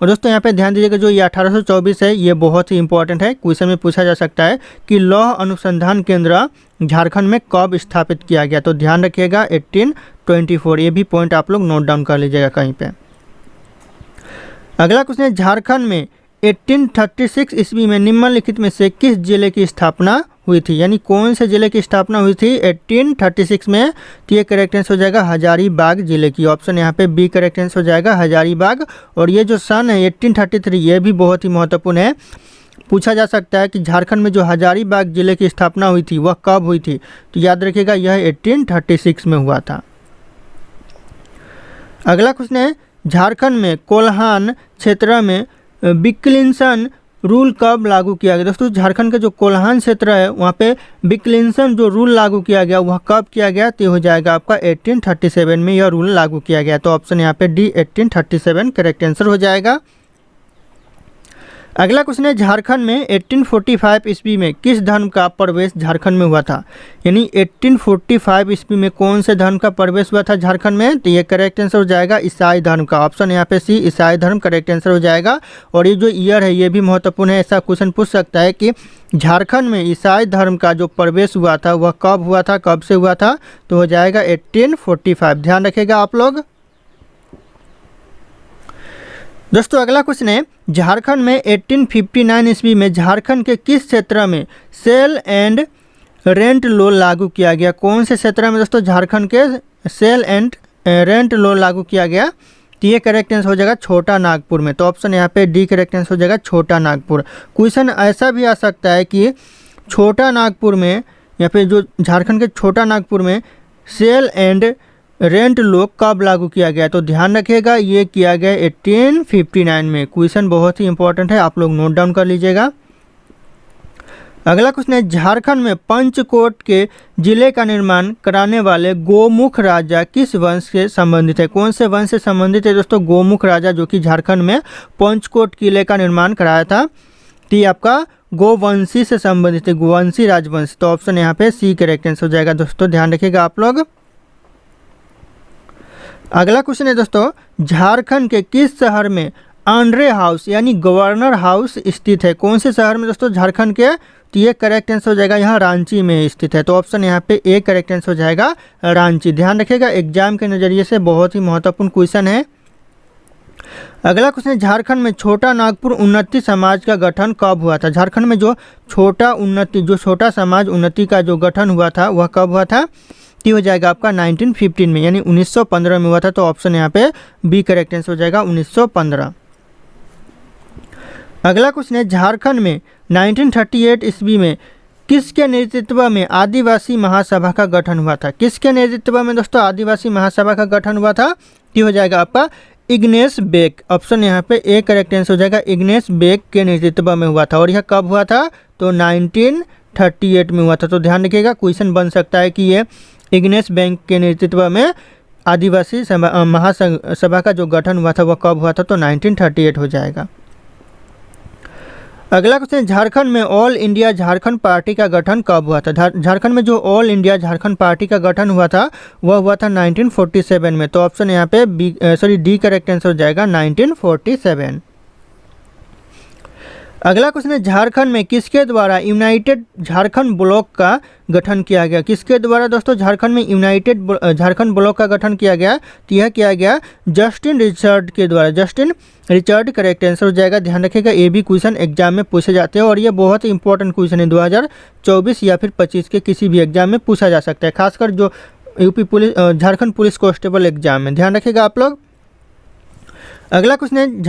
और दोस्तों यहाँ पे ध्यान दीजिएगा, जो ये 1824 है ये बहुत ही इंपॉर्टेंट है, क्वेश्चन में पूछा जा सकता है कि लॉ अनुसंधान केंद्र झारखंड में कब स्थापित किया गया? तो ध्यान रखिएगा 1824, ये भी पॉइंट आप लोग नोट डाउन कर लीजिएगा कहीं पे। अगला क्वेश्चन है, झारखंड में 1836 ईस्वी में निम्नलिखित में से किस जिले की स्थापना हुई थी? यानी कौन से जिले की स्थापना हुई थी 1836 में? तो ये करेक्ट आंसर हो जाएगा हजारीबाग जिले की। ऑप्शन यहाँ पे बी करेक्ट आंसर हो जाएगा हजारीबाग। और ये जो सन है 1833 ये भी बहुत ही महत्वपूर्ण है, पूछा जा सकता है कि झारखंड में जो हजारीबाग जिले की स्थापना हुई थी वह कब हुई थी? तो याद रखिएगा यह 1836 में हुआ था। अगला क्वेश्चन है, झारखंड में कोल्हान क्षेत्र में विक्लिंसन रूल कब लागू किया गया? दोस्तों झारखंड का जो कोल्हान क्षेत्र है वहाँ पे विक्लिंसन जो रूल लागू किया गया वह कब किया गया? तो हो जाएगा आपका 1837 में यह रूल लागू किया गया। तो ऑप्शन यहाँ पे डी 1837 करेक्ट आंसर हो जाएगा। अगला क्वेश्चन है, झारखंड में 1845 ईस्वी में किस धर्म का प्रवेश झारखंड में हुआ था? यानी 1845 ईस्वी में कौन से धर्म का प्रवेश हुआ था झारखंड में? तो ये करेक्ट आंसर हो जाएगा ईसाई धर्म का। ऑप्शन यहाँ पे सी ईसाई धर्म करेक्ट आंसर हो जाएगा। और ये जो ईयर है ये भी महत्वपूर्ण है, ऐसा क्वेश्चन पूछ सकता है कि झारखंड में ईसाई धर्म का जो प्रवेश हुआ था वह कब हुआ था, कब से हुआ था? तो हो जाएगा 1845, ध्यान रखेगा आप लोग। दोस्तों अगला क्वेश्चन है, झारखंड में 1859 ईस्वी में झारखंड के किस क्षेत्र में सेल एंड रेंट लॉ लागू किया गया? कौन से क्षेत्र में दोस्तों झारखंड के सेल एंड रेंट लॉ लागू किया गया? तो ये करेक्ट आंसर हो जाएगा छोटा नागपुर में। तो ऑप्शन यहाँ पे डी करेक्ट आंसर हो जाएगा छोटा नागपुर। क्वेश्चन ऐसा भी आ सकता है कि छोटा नागपुर में या फिर जो झारखंड के छोटा नागपुर में सेल एंड रेंट लॉ कब लागू किया गया? तो ध्यान रखिएगा ये किया गया 1859 में। क्वेश्चन बहुत ही इंपॉर्टेंट है, आप लोग नोट डाउन कर लीजिएगा। अगला क्वेश्चन है, झारखंड में पंचकोट के जिले का निर्माण कराने वाले गोमुख राजा किस वंश से संबंधित है? कौन से वंश से संबंधित है दोस्तों गोमुख राजा जो कि झारखंड में पंचकोट किले का निर्माण कराया था? तो ये आपका गोवंशी से संबंधित है, गोवंशी राजवंश। तो ऑप्शन यहाँ पे सी करेक्ट आंसर हो जाएगा दोस्तों, ध्यान रखिएगा आप लोग। अगला क्वेश्चन है दोस्तों, झारखंड के किस शहर में आंड्रे हाउस यानी गवर्नर हाउस स्थित है? कौन से शहर में दोस्तों झारखंड के? तो ये करेक्ट आंसर हो जाएगा यहाँ रांची में स्थित है। तो ऑप्शन यहाँ पे ए करेक्ट आंसर हो जाएगा रांची। ध्यान रखिएगा एग्जाम के नज़रिए से बहुत ही महत्वपूर्ण क्वेश्चन है। अगला क्वेश्चन है, झारखंड में छोटा नागपुर उन्नति समाज का गठन कब हुआ था? झारखंड में जो छोटा समाज उन्नति का जो गठन हुआ था वह कब हुआ था? तो हो जाएगा आपका 1915 में यानी 1915 में हुआ था। तो ऑप्शन यहाँ पे बी करेक्ट आंसर हो जाएगा 1915। अगला क्वेश्चन है, झारखंड में 1938 ईस्वी में किसके नेतृत्व में आदिवासी महासभा का गठन हुआ था? किसके नेतृत्व में दोस्तों आदिवासी महासभा का गठन हुआ था? तो हो जाएगा आपका इग्नेस बेक। ऑप्शन यहाँ पे ए करेक्ट आंसर हो जाएगा, इग्नेस बेक के नेतृत्व में हुआ था। और यह कब हुआ था? तो 1938 में हुआ था। तो ध्यान रखिएगा क्वेश्चन बन सकता है कि ये इग्नेस बैंक के नेतृत्व में आदिवासी महासभा का जो गठन हुआ था वह कब हुआ था, तो 1938 हो जाएगा। अगला क्वेश्चन, झारखंड में ऑल इंडिया झारखंड पार्टी का गठन कब हुआ था? झारखंड में जो ऑल इंडिया झारखंड पार्टी का गठन हुआ था वह हुआ था 1947 में। तो ऑप्शन यहाँ पे डी करेक्ट आंसर हो जाएगा 1947। अगला क्वेश्चन है, झारखंड में किसके द्वारा यूनाइटेड झारखंड ब्लॉक का गठन किया गया? किसके द्वारा दोस्तों झारखंड में यूनाइटेड झारखंड ब्लॉक का गठन किया गया? तो यह किया गया जस्टिन रिचर्ड के द्वारा। जस्टिन रिचर्ड करेक्ट आंसर हो जाएगा। ध्यान रखिएगा, ये भी क्वेश्चन एग्जाम में पूछे जाते हैं और ये बहुत ही इंपॉर्टेंट क्वेश्चन है। 2024 या फिर 25 के किसी भी एग्जाम में पूछा जा सकता है, खासकर जो UP police Jharkhand police constable exam में। ध्यान रखिएगा आप लोग। अगला क्वेश्चन है,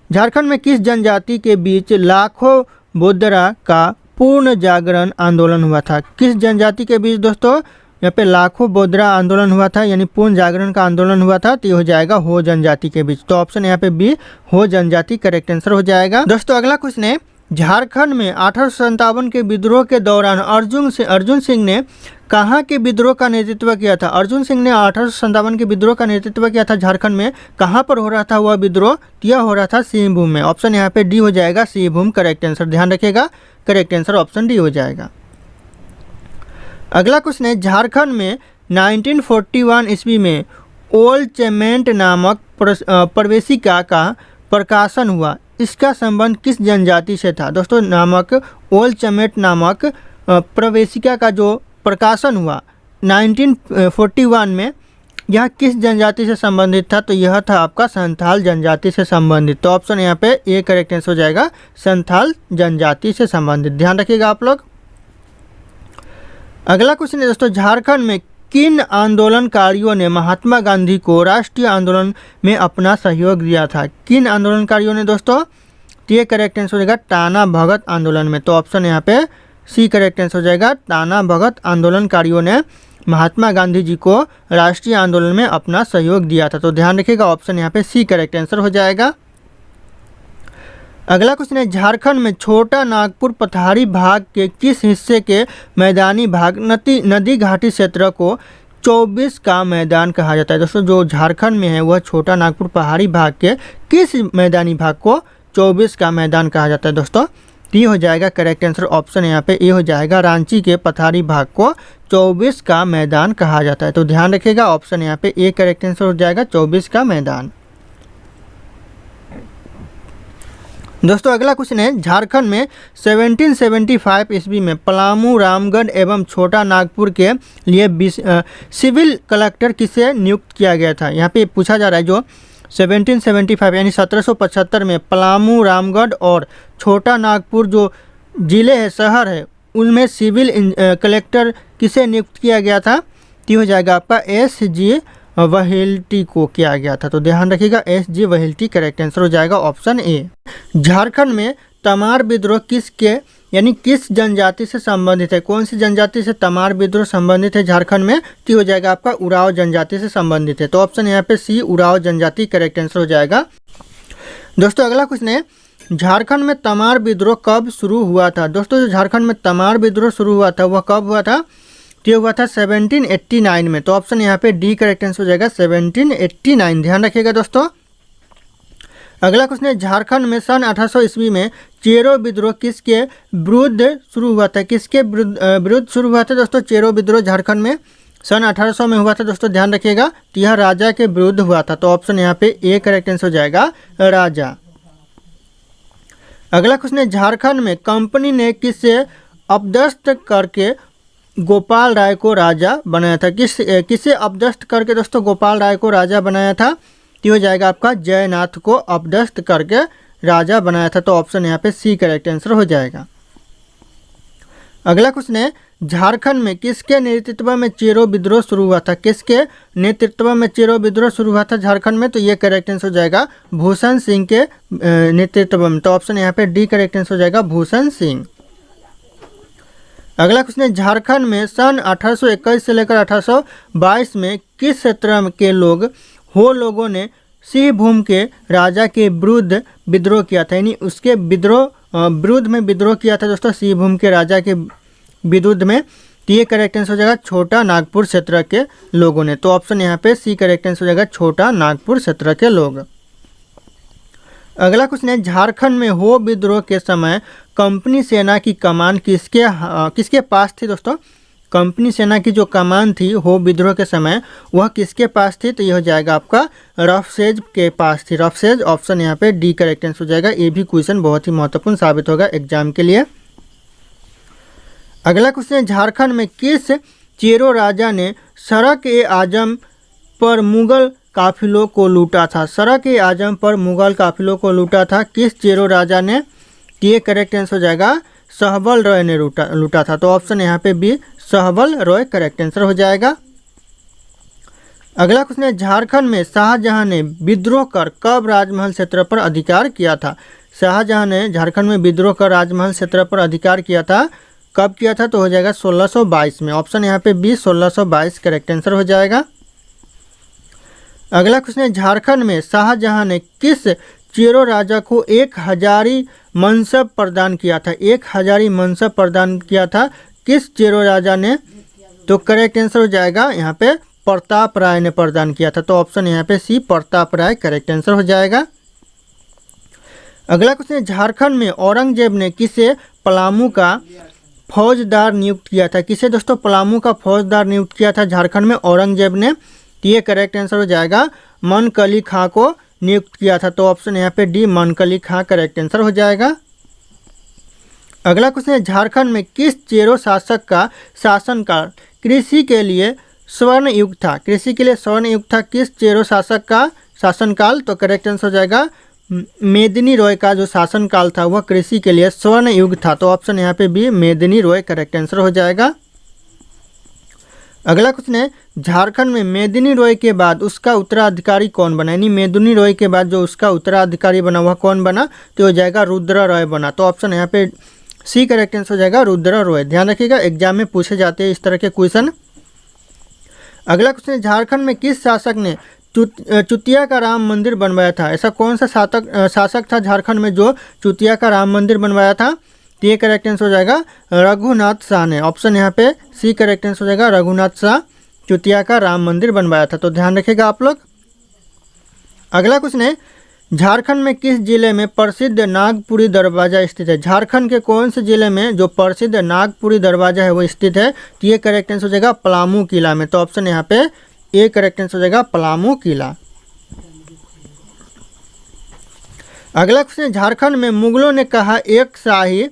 झारखंड में किस जनजाति के बीच लाखों बोदरा का पूर्ण जागरण आंदोलन हुआ था? किस जनजाति के बीच दोस्तों यहाँ पे लाखों बोदरा आंदोलन हुआ था, यानी पूर्ण जागरण का आंदोलन हुआ था? तो ये हो जाएगा हो जनजाति के बीच। तो ऑप्शन यहाँ पे बी हो जनजाति करेक्ट आंसर हो जाएगा। दोस्तों अगला क्वेश्चन है, झारखंड में 1857 के विद्रोह के दौरान अर्जुन सिंह ने कहाँ के विद्रोह का नेतृत्व किया था? अर्जुन सिंह ने 1857 के विद्रोह का नेतृत्व किया था झारखंड में। कहाँ पर हो रहा था वह विद्रोह? यह हो रहा था सिंहभूम में। ऑप्शन यहाँ पे डी हो जाएगा सिंहभूम करेक्ट आंसर। ध्यान रखिएगा, करेक्ट आंसर ऑप्शन डी हो जाएगा। अगला क्वेश्चन है, झारखंड में 1941 ईस्वी में ओलचेमेंट नामक प्रवेशिका का प्रकाशन हुआ। इसका संबंध किस जनजाति से था? दोस्तों ओलचेमेंट नामक प्रवेशिका का जो प्रकाशन हुआ 1941 में, यह किस जनजाति से संबंधित था? तो यह था आपका संथाल जनजाति से संबंधित। तो ऑप्शन यहाँ पे ए करेक्ट आंसर हो जाएगा, संथाल जनजाति से संबंधित। ध्यान रखिएगा आप लोग। अगला क्वेश्चन है दोस्तों, झारखंड में किन आंदोलनकारियों ने महात्मा गांधी को राष्ट्रीय आंदोलन में अपना सहयोग दिया था? किन आंदोलनकारियों ने दोस्तों? तो ये करेक्ट आंसर हो जाएगा टाना भगत आंदोलन में। तो ऑप्शन यहाँ पे सी करेक्ट आंसर हो जाएगा, टाना भगत आंदोलनकारियों ने महात्मा गांधी जी को राष्ट्रीय आंदोलन में अपना सहयोग दिया था। तो ध्यान रखिएगा, ऑप्शन यहाँ पे सी करेक्ट आंसर हो जाएगा। अगला क्वेश्चन है, झारखंड में छोटा नागपुर पठारी भाग के किस हिस्से के मैदानी भाग नदी घाटी क्षेत्र को 24 का मैदान कहा जाता है? दोस्तों जो झारखंड में है वह छोटा नागपुर पहाड़ी भाग के किस मैदानी भाग को 24 का मैदान कहा जाता है? दोस्तों ये हो जाएगा करेक्ट आंसर। ऑप्शन यहाँ पे ये हो जाएगा, रांची के पठारी भाग को 24 का मैदान कहा जाता है। तो ध्यान रखिएगा, ऑप्शन यहाँ पे ए करेक्ट आंसर हो जाएगा, 24 का मैदान। दोस्तों अगला क्वेश्चन है, झारखंड में 1775 ईस्वी में पलामू, रामगढ़ एवं छोटा नागपुर के लिए सिविल कलेक्टर किसे नियुक्त किया गया था? यहाँ पे पूछा जा रहा है जो 1775 यानी 1775 में पलामू, रामगढ़ और छोटा नागपुर जो जिले है, शहर है, उनमें सिविल कलेक्टर किसे नियुक्त किया गया था? तो हो जाएगा आपका एस.जी. वहेल्टी को किया गया था। तो ध्यान रखिएगा, एस.जी. वहेल्टी करेक्ट आंसर हो जाएगा, ऑप्शन ए। झारखंड में तमार विद्रोह किस जनजाति से संबंधित है? कौन सी जनजाति से तमार विद्रोह संबंधित है झारखंड में? तो हो जाएगा आपका उराव जनजाति से संबंधित है। तो ऑप्शन यहाँ पे सी उराव जनजाति करेक्ट आंसर हो जाएगा। दोस्तों अगला क्वेश्चन है, झारखंड में तमार विद्रोह कब शुरू हुआ था? दोस्तों जो झारखंड में तमार विद्रोह शुरू हुआ था वह कब हुआ था? तो हुआ था 1789 में। तो ऑप्शन यहाँ पे डी करेक्ट आंसर हो जाएगा, 1789। ध्यान रखिएगा दोस्तों। अगला क्वेश्चन है, झारखंड में सन 1800 ईस्वी में चेरो विद्रोह किसके विरुद्ध शुरू हुआ था? किसके विरुद्ध शुरू हुआ था दोस्तों? चेरो विद्रोह झारखंड में सन 1800 में हुआ था। दोस्तों ध्यान रखिएगा, तो यह राजा के विरुद्ध हुआ था। तो ऑप्शन यहाँ पे ए करेक्ट आंसर हो जाएगा, राजा। अगला क्वेश्चन है, झारखंड में कंपनी ने किसे अपदस्थ करके गोपाल राय को राजा बनाया था? किसे अपदस्थ करके दोस्तों गोपाल राय को राजा बनाया था? तो हो जाएगा आपका जयनाथ को अपदस्थ करके राजा बनाया था। तो ऑप्शन यहाँ पे सी करेक्ट आंसर हो जाएगा। अगला क्वेश्चन है, झारखंड में किसके नेतृत्व में चेरो विद्रोह शुरू हुआ था? किसके नेतृत्व में चेरो विद्रोह शुरू हुआ था झारखंड में? तो ये करेक्ट आंसर हो जाएगा भूषण सिंह के नेतृत्व में। तो ऑप्शन यहाँ पे डी करेक्ट आंसर हो जाएगा, भूषण सिंह। अगला क्वेश्चन है, झारखंड में सन 1821 से लेकर 1822 में किस क्षेत्र के लोगों ने सिंहभूम के राजा के विरुद्ध विद्रोह किया था? यानी उसके विरुद्ध में विद्रोह किया था दोस्तों, सिंहभूम के राजा के विरुद्ध में। तो ये करेक्ट आंसर हो जाएगा छोटा नागपुर क्षेत्र के लोगों ने। तो ऑप्शन यहाँ पे सी करेक्ट आंसर हो जाएगा छोटा नागपुर क्षेत्र के लोग। अगला क्वेश्चन है, झारखंड में हो विद्रोह के समय कंपनी सेना की कमान किसके पास थी दोस्तों? कंपनी सेना की जो कमान थी हो विद्रोह के समय वह किसके पास थी? तो यह हो जाएगा आपका रफसेज के पास थी। रफसेज, ऑप्शन यहाँ पे डी करेक्ट आंसर हो जाएगा। ये भी क्वेश्चन बहुत ही महत्वपूर्ण साबित होगा एग्जाम के लिए। अगला क्वेश्चन है, झारखंड में किस चेरो राजा ने सरक ए आजम पर मुगल काफिलों को लूटा था? सरक ए आजम पर मुगल काफिलों को लूटा था किस चेरो राजा ने? ये करेक्ट आंसर हो जाएगा सहबल रॉय ने लूटा था। तो ऑप्शन यहाँ पे बी सहबल रॉय करेक्ट आंसर हो जाएगा। अगला क्वेश्चन है, झारखंड में शाहजहां ने विद्रोह कर कब राजमहल क्षेत्र पर अधिकार किया था? शाहजहां ने झारखंड में विद्रोह कर राजमहल क्षेत्र पर अधिकार किया था, कब किया था? तो हो जाएगा 1622 में। ऑप्शन यहाँ पे बी 1622 करेक्ट आंसर हो जाएगा। अगला क्वेश्चन है, झारखंड में शाहजहां ने किस चेरो राजा को 1000 मनसब प्रदान किया था? 1000 मनसब प्रदान किया था किस चेरो राजा ने? तो करेक्ट आंसर हो जाएगा यहाँ पे प्रताप राय ने प्रदान किया था। तो ऑप्शन यहाँ पे सी प्रताप राय करेक्ट आंसर हो जाएगा। अगला क्वेश्चन है, झारखंड में औरंगजेब ने किसे पलामू का फौजदार नियुक्त किया था? किसे दोस्तों पलामू का फौजदार नियुक्त किया था झारखंड में औरंगजेब ने? तो ये करेक्ट आंसर हो जाएगा मनकली खां को नियुक्त किया था। तो ऑप्शन यहाँ पे डी मनकली खां करेक्ट आंसर हो जाएगा। अगला क्वेश्चन है, झारखंड में किस चेरो शासक का शासनकाल कृषि के लिए स्वर्ण युग था? कृषि के लिए स्वर्ण युग था किस चेरो शासक का शासनकाल? तो करेक्ट आंसर हो जाएगा मेदिनी रॉय का जो शासनकाल था वह कृषि के लिए स्वर्ण युग था। तो ऑप्शन यहाँ पे बी मेदिनी रॉय करेक्ट आंसर हो जाएगा। अगला क्वेश्चन है, झारखंड में मेदिनी रॉय के बाद उसका उत्तराधिकारी कौन बना? यानी मेदिनी रॉय के बाद जो उसका उत्तराधिकारी बना वह कौन बना? तो हो जाएगा रुद्र रॉय बना। तो ऑप्शन यहाँ पे सी करेक्ट आंसर हो जाएगा रुद्र रॉय। ध्यान रखिएगा एग्जाम में पूछे जाते हैं इस तरह के क्वेश्चन। अगला क्वेश्चन है, झारखंड में किस शासक ने चुतिया का राम मंदिर बनवाया था? ऐसा कौन सा शासक था झारखंड में जो चुतिया का राम मंदिर बनवाया था? तो ये करेक्ट आंसर हो जाएगा रघुनाथ शाह ने। ऑप्शन यहाँ पे सी करेक्ट आंसर हो जाएगा रघुनाथ शाह चुतिया का राम मंदिर बनवाया था। तो ध्यान रखिएगा आप लोग। अगला क्वेश्चन है, झारखंड में किस जिले में प्रसिद्ध नागपुरी दरवाजा स्थित है? झारखंड के कौन से जिले में जो प्रसिद्ध नागपुरी दरवाजा है वो स्थित है? तो ये करेक्ट आंसर हो जाएगा पलामू किला में। तो ऑप्शन यहाँ पे ए करेक्ट आंसर हो जाएगा पलामू किला। अगला क्वेश्चन, झारखंड में मुगलों ने कहा एक शाही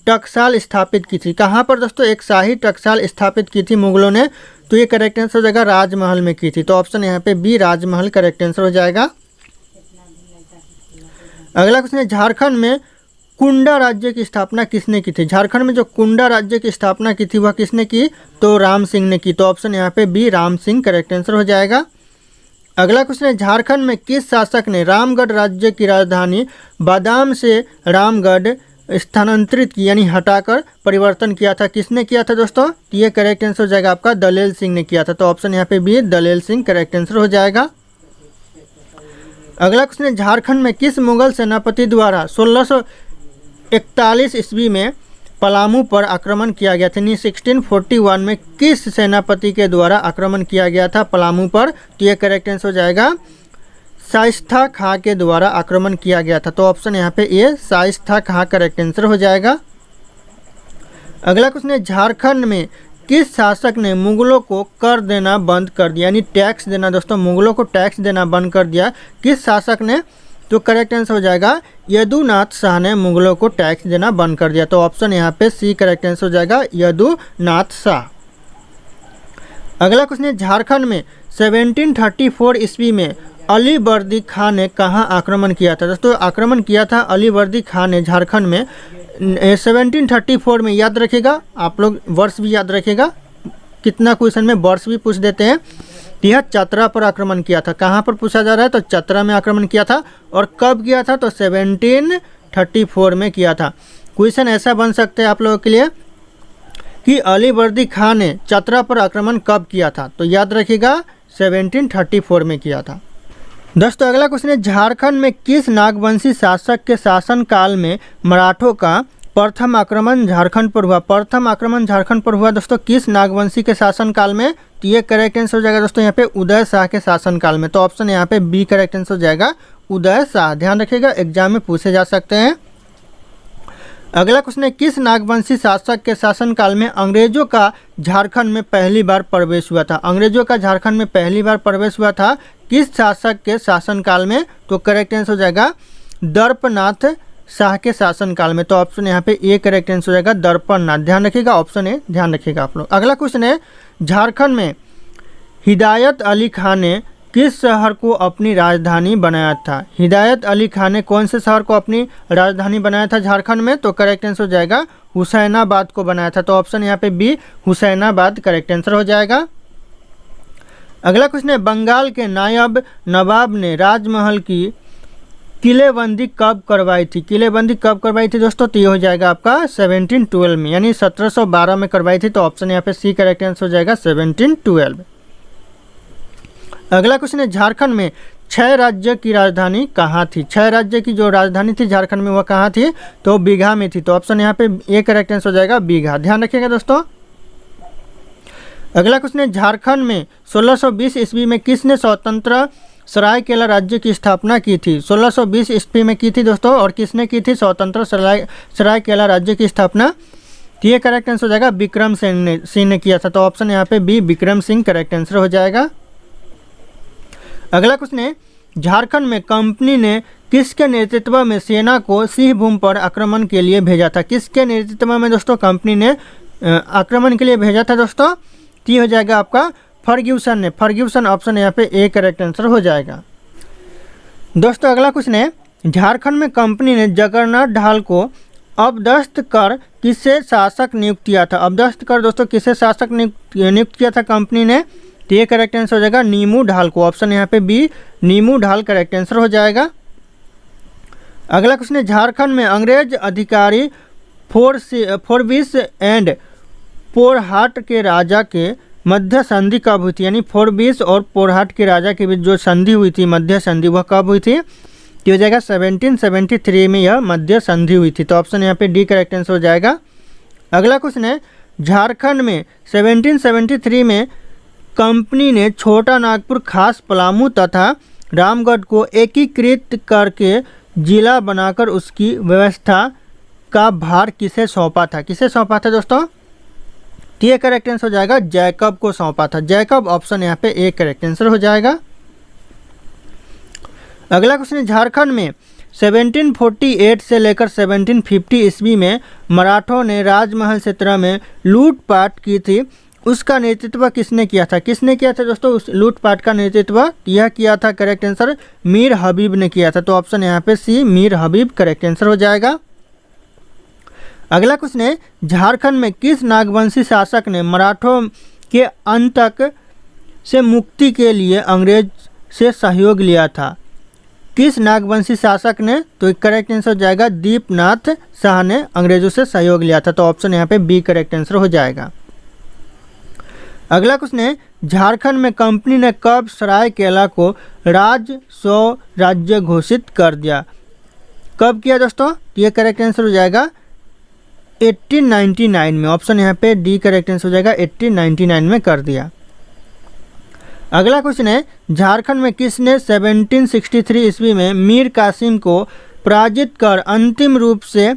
टकसाल स्थापित की थी? कहाँ पर दोस्तों एक शाही टकसाल स्थापित की थी मुगलों ने? तो ये करेक्ट आंसर हो जाएगा राजमहल में की थी। तो ऑप्शन यहाँ पे बी राजमहल करेक्ट आंसर हो जाएगा। अगला क्वेश्चन है, झारखंड में कुंडा राज्य की स्थापना किसने की थी? झारखंड में जो कुंडा राज्य की स्थापना की थी वह किसने की? तो राम सिंह ने की। तो ऑप्शन यहाँ पे B Ram Singh correct answer हो जाएगा। अगला क्वेश्चन है, झारखंड में किस शासक ने रामगढ़ राज्य की राजधानी बादाम से रामगढ़ स्थानांतरित की यानी हटाकर परिवर्तन किया था? किसने किया था दोस्तों? ये करेक्ट आंसर हो जाएगा आपका दलेल सिंह ने किया था। तो ऑप्शन यहाँ पे B Dalel Singh correct answer हो जाएगा। अगला क्वेश्चन है, झारखंड में किस मुगल सेनापति द्वारा 1641 ईस्वी में पलामू पर आक्रमण किया गया था? 1641 में किस सेनापति के द्वारा आक्रमण किया गया था पलामू पर? तो ये करेक्ट आंसर हो जाएगा शाइस्ता खां के द्वारा आक्रमण किया गया था। तो ऑप्शन यहाँ पे ए शाइस्ता खां करेक्ट आंसर हो जाएगा। अगला क्वेश्चन है, झारखंड में किस शासक ने मुगलों को कर देना बंद कर दिया यानी टैक्स देना? दोस्तों मुगलों को टैक्स देना बंद कर दिया किस शासक ने? तो करेक्ट आंसर हो जाएगा यदुनाथ शाह ने मुगलों को टैक्स देना बंद कर दिया। तो ऑप्शन यहाँ पे सी करेक्ट आंसर हो जाएगा यदुनाथ शाह। अगला क्वेश्चन है, झारखंड में 1734 ईस्वी में अली वर्दी खान ने कहाँ आक्रमण किया था? दोस्तों आक्रमण किया था अली वर्दी खान ने झारखंड में 1734 में। याद रखिएगा आप लोग वर्ष भी याद रखिएगा, कितना क्वेश्चन में वर्ष भी पूछ देते हैं। यह चतरा पर आक्रमण किया था। कहाँ पर पूछा जा रहा है? तो चतरा में आक्रमण किया था। और कब किया था? तो 1734 में किया था। क्वेश्चन ऐसा बन सकते हैं आप लोगों के लिए कि अली वर्दी खान ने चतरा पर आक्रमण कब किया था? तो याद रखिएगा 1734 में किया था। दोस्तों अगला क्वेश्चन है, झारखंड में किस नागवंशी शासक के शासनकाल में मराठों का प्रथम आक्रमण झारखंड पर हुआ। प्रथम आक्रमण झारखंड पर हुआ दोस्तों किस नागवंशी के शासनकाल में? तो ये करेक्ट आंसर हो जाएगा दोस्तों यहाँ पे उदय शाह के शासनकाल में। तो ऑप्शन यहाँ पे बी करेक्ट आंसर हो जाएगा उदय शाह। ध्यान रखिएगा, एग्जाम में पूछे जा सकते हैं। अगला क्वेश्चन है, किस नागवंशी शासक के शासनकाल में अंग्रेजों का झारखंड में पहली बार प्रवेश हुआ था? अंग्रेजों का झारखंड में पहली बार प्रवेश हुआ था किस शासक के शासनकाल में? तो करेक्ट आंसर हो जाएगा दर्पनाथ शाह के शासनकाल में। तो ऑप्शन यहाँ पे ए करेक्ट आंसर हो जाएगा दर्पणनाथ। ध्यान रखिएगा, ऑप्शन ए ध्यान रखिएगा आप लोग। अगला क्वेश्चन है, झारखंड में हिदायत अली खान ने किस शहर को अपनी राजधानी बनाया था? हिदायत अली खान ने कौन से शहर को अपनी राजधानी बनाया था झारखंड में? तो करेक्ट आंसर हो जाएगा हुसैनाबाद को बनाया था। तो ऑप्शन यहाँ पे बी हुसैनाबाद करेक्ट आंसर हो जाएगा। अगला क्वेश्चन है, बंगाल के नायब नवाब ने राजमहल की किलेबंदी कब करवाई थी? किलेबंदी कब करवाई थी दोस्तों? तो ये हो जाएगा आपका 1712 में, यानी 1712 में करवाई थी। तो ऑप्शन यहाँ पे सी करेक्ट आंसर हो जाएगा 1712। अगला क्वेश्चन है, झारखंड में 6 राज्य की राजधानी कहाँ थी? 6 राज्य की जो राजधानी थी झारखंड में वह कहाँ थी? तो बीघा में थी। तो ऑप्शन यहाँ पे ए करेक्ट आंसर हो जाएगा बीघा। ध्यान रखिएगा दोस्तों। अगला क्वेश्चन है, झारखंड में 1620 ईस्वी में किसने स्वतंत्र सरायकेला राज्य की स्थापना की थी? 1620 ईस्वी में की थी दोस्तों, और किसने की थी स्वतंत्र सरायकेला राज्य की स्थापना? तो ये करेक्ट आंसर हो जाएगा विक्रम सिंह ने किया था। तो ऑप्शन यहाँ पे B Vikram Singh correct answer हो जाएगा। अगला क्वेश्चन है, झारखंड में कंपनी ने किसके नेतृत्व में सेना को सिंहभूम पर आक्रमण के लिए भेजा था? किसके नेतृत्व में दोस्तों कंपनी ने आक्रमण के लिए भेजा था दोस्तों? तो ये हो जाएगा आपका फर्ग्यूसन ने। फर्ग्यूसन ऑप्शन यहाँ पे ए करेक्ट आंसर हो जाएगा। दोस्तों अगला क्वेश्चन है, झारखंड में कंपनी ने जगन्नाथ ढाल को अबदस्त कर किसे शासक नियुक्त किया था? अबदस्त कर दोस्तों किसे शासक नियुक्त किया था कंपनी ने? तो ये करेक्ट आंसर हो जाएगा नीमू ढाल को। ऑप्शन यहाँ पे बी नीमू ढाल करेक्ट आंसर हो जाएगा। अगला क्वेश्चन है, झारखंड में अंग्रेज अधिकारी फोरबिस एंड पोरहाट के राजा के मध्य संधि कब हुई थी? यानी फोरबिस और पोरहाट के राजा के बीच जो संधि हुई थी, मध्य संधि, वह कब हुई थी? तो हो जाएगा 1773 में यह मध्य संधि हुई थी। तो ऑप्शन यहाँ पे डी करेक्ट आंसर हो जाएगा। अगला क्वेश्चन है, झारखंड में 1773 में कंपनी ने छोटा नागपुर, खास पलामू तथा रामगढ़ को एकीकृत करके जिला बनाकर उसकी व्यवस्था का भार किसे सौंपा था? किसे सौंपा था दोस्तों? तो ये करेक्ट आंसर हो जाएगा जैकब को सौंपा था। जैकब ऑप्शन यहाँ पे ए करेक्ट आंसर हो जाएगा। अगला क्वेश्चन है, झारखंड में 1748 से लेकर 1750 ईस्वी में मराठों ने राजमहल क्षेत्र में लूटपाट की थी, उसका नेतृत्व किसने किया था? किसने किया था दोस्तों उस लूटपाट का नेतृत्व? यह किया था करेक्ट आंसर मीर हबीब ने किया था। तो ऑप्शन यहाँ पे सी मीर हबीब करेक्ट आंसर हो जाएगा। अगला क्वेश्चन है, झारखंड में किस नागवंशी शासक ने मराठों के अंतक से मुक्ति के लिए अंग्रेज से सहयोग लिया था? किस नागवंशी शासक ने? तो करेक्ट आंसर हो जाएगा दीपनाथ शाह ने अंग्रेजों से सहयोग लिया था। तो ऑप्शन यहाँ पे बी करेक्ट आंसर हो जाएगा। अगला क्वेश्चन है, झारखंड में कंपनी ने कब सरायकेला को राजस्व राज्य घोषित कर दिया? कब किया दोस्तों? ये करेक्ट आंसर हो जाएगा 1899 में। ऑप्शन यहाँ पे डी करेक्ट आंसर हो जाएगा 1899 में कर दिया। अगला क्वेश्चन है, झारखंड में किसने 1763 ईस्वी में मीर कासिम को पराजित कर अंतिम रूप से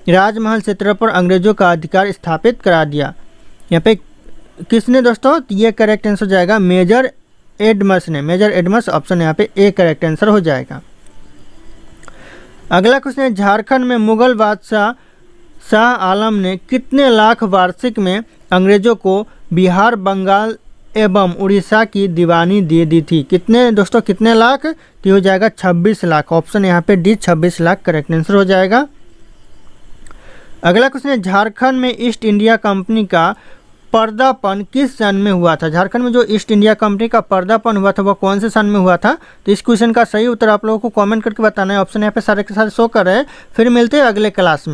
राजमहल क्षेत्र पर अंग्रेजों का अधिकार स्थापित करा दिया? यहाँ पे किसने दोस्तों? ये करेक्ट आंसर हो जाएगा मेजर एडमस ने। मेजर एडमस ऑप्शन यहाँ पे ए करेक्ट आंसर हो जाएगा। अगला क्वेश्चन है, झारखंड में मुगल बादशाह शाह आलम ने कितने लाख वार्षिक में अंग्रेजों को बिहार, बंगाल एवं उड़ीसा की दीवानी दे दी थी? कितने दोस्तों, कितने लाख? तो हो जाएगा 26 लाख। ऑप्शन यहाँ पे डी 26 लाख करेक्ट आंसर हो जाएगा। अगला क्वेश्चन है, झारखंड में ईस्ट इंडिया कंपनी का पर्दापण किस सन में हुआ था? झारखंड में जो ईस्ट इंडिया कंपनी का पर्दापण हुआ था वह कौन से सन में हुआ था? तो इस क्वेश्चन का सही उत्तर आप लोगों को कमेंट करके बताना है। ऑप्शन यहाँ पे सारे के सारे शो कर रहे हैं। फिर मिलते हैं अगले क्लास में।